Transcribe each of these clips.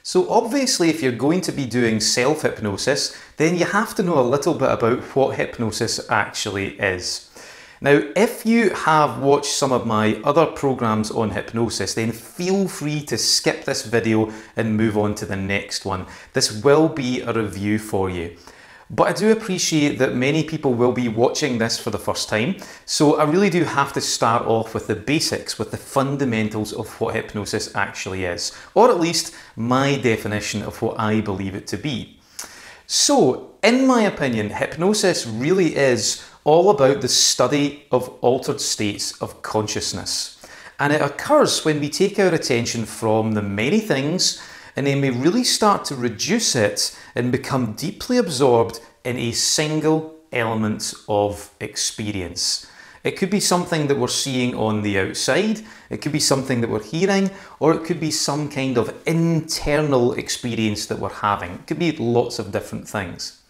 So obviously if you're going to be doing self-hypnosis, then you have to know a little bit about what hypnosis actually is. Now, if you have watched some of my other programs on hypnosis, then feel free to skip this video and move on to the next one. This will be a review for you. But I do appreciate that many people will be watching this for the first time, so I really do have to start off with the basics, with the fundamentals of what hypnosis actually is, or at least my definition of what I believe it to be. So, in my opinion, hypnosis really is all about the study of altered states of consciousness. And it occurs when we take our attention from the many things and then we really start to reduce it and become deeply absorbed in a single element of experience. It could be something that we're seeing on the outside, it could be something that we're hearing, or it could be some kind of internal experience that we're having. It could be lots of different things.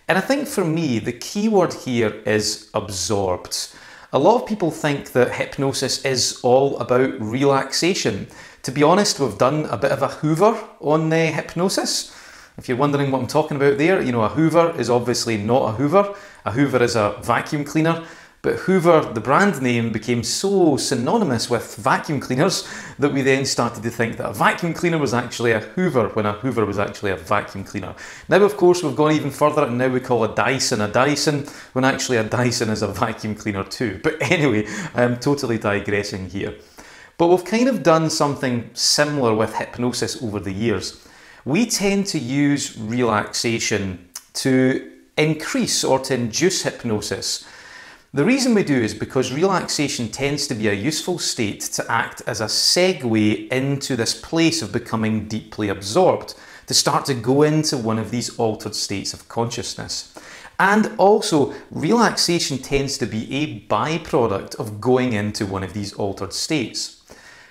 And I think for me, the key word here is absorbed. A lot of people think that hypnosis is all about relaxation. To be honest, we've done a bit of a hoover on hypnosis. If you're wondering what I'm talking about there, you know, a hoover is obviously not a hoover. A hoover is a vacuum cleaner. But Hoover, the brand name, became so synonymous with vacuum cleaners that we then started to think that a vacuum cleaner was actually a hoover when a hoover was actually a vacuum cleaner. Now, of course, we've gone even further and now we call a Dyson when actually a Dyson is a vacuum cleaner too. But anyway, I'm totally digressing here. But we've kind of done something similar with hypnosis over the years. We tend to use relaxation to increase or to induce hypnosis. The reason we do is because relaxation tends to be a useful state to act as a segue into this place of becoming deeply absorbed, to start to go into one of these altered states of consciousness. And also, relaxation tends to be a byproduct of going into one of these altered states.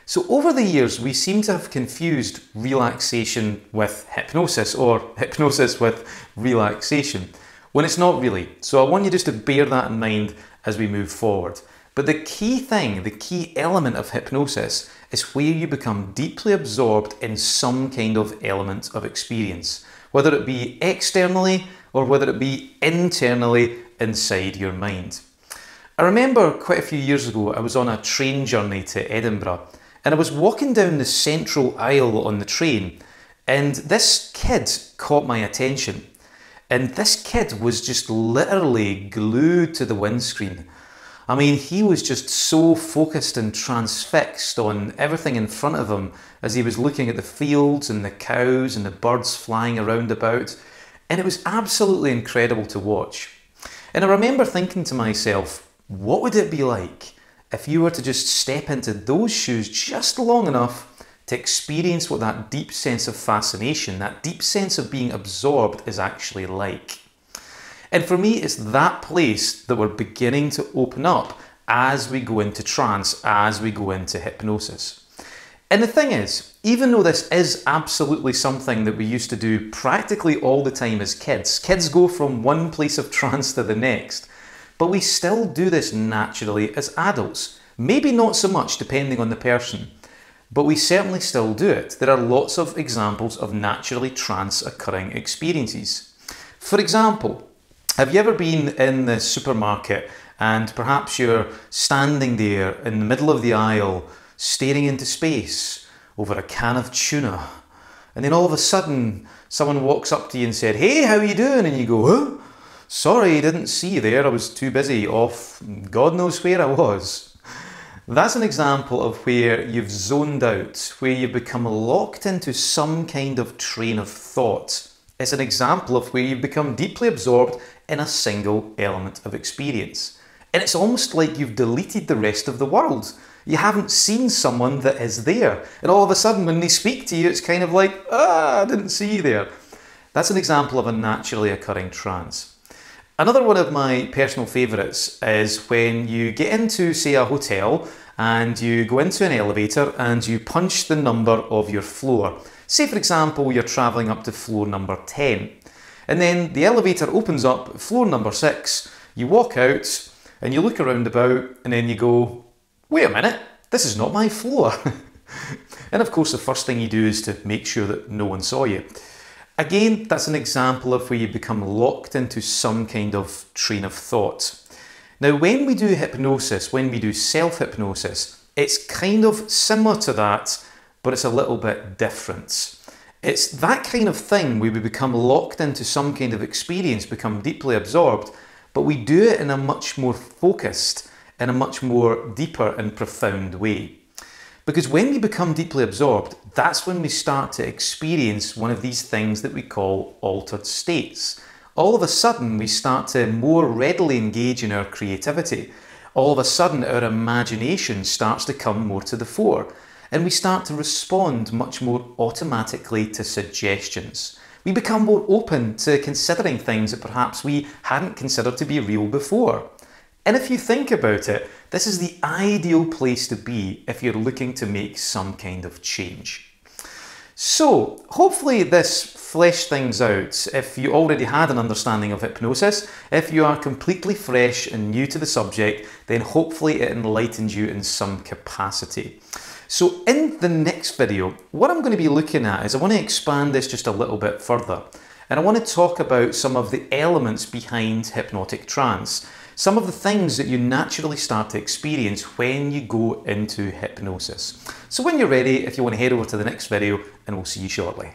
So over the years, we seem to have confused relaxation with hypnosis, or hypnosis with relaxation, when it's not really. So I want you just to bear that in mind as we move forward. But the key thing, the key element of hypnosis is where you become deeply absorbed in some kind of element of experience, whether it be externally or whether it be internally inside your mind. I remember quite a few years ago, I was on a train journey to Edinburgh and I was walking down the central aisle on the train and this kid caught my attention. And this kid was just literally glued to the windscreen. I mean, he was just so focused and transfixed on everything in front of him as he was looking at the fields and the cows and the birds flying around about. And it was absolutely incredible to watch. And I remember thinking to myself, what would it be like if you were to just step into those shoes just long enough to experience what that deep sense of fascination, that deep sense of being absorbed is actually like. And for me, it's that place that we're beginning to open up as we go into trance, as we go into hypnosis. And the thing is, even though this is absolutely something that we used to do practically all the time as kids, kids go from one place of trance to the next, but we still do this naturally as adults. Maybe not so much depending on the person, but we certainly still do it. There are lots of examples of naturally trance occurring experiences. For example, have you ever been in the supermarket and perhaps you're standing there in the middle of the aisle staring into space over a can of tuna, and then all of a sudden someone walks up to you and said, "Hey, how are you doing?" And you go, "Huh? Sorry, didn't see you there, I was too busy off God knows where I was." That's an example of where you've zoned out, where you've become locked into some kind of train of thought. It's an example of where you've become deeply absorbed in a single element of experience. And it's almost like you've deleted the rest of the world. You haven't seen someone that is there. And all of a sudden when they speak to you, it's kind of like, I didn't see you there. That's an example of a naturally occurring trance. Another one of my personal favourites is when you get into, say, a hotel and you go into an elevator and you punch the number of your floor. Say, for example, you're travelling up to floor number 10. And then the elevator opens up, floor number 6, you walk out and you look around about and then you go, wait a minute, this is not my floor. And of course, the first thing you do is to make sure that no one saw you. Again, that's an example of where you become locked into some kind of train of thought. Now, when we do hypnosis, when we do self-hypnosis, it's kind of similar to that, but it's a little bit different. It's that kind of thing where we become locked into some kind of experience, become deeply absorbed, but we do it in a much more focused, in a much more deeper and profound way. Because when we become deeply absorbed, that's when we start to experience one of these things that we call altered states. All of a sudden, we start to more readily engage in our creativity. All of a sudden, our imagination starts to come more to the fore, and we start to respond much more automatically to suggestions. We become more open to considering things that perhaps we hadn't considered to be real before. And if you think about it, this is the ideal place to be if you're looking to make some kind of change. So, hopefully this fleshed things out. If you already had an understanding of hypnosis, if you are completely fresh and new to the subject, then hopefully it enlightens you in some capacity. So in the next video, what I'm going to be looking at is I want to expand this just a little bit further. And I want to talk about some of the elements behind hypnotic trance. Some of the things that you naturally start to experience when you go into hypnosis. So when you're ready, if you want to head over to the next video, and we'll see you shortly.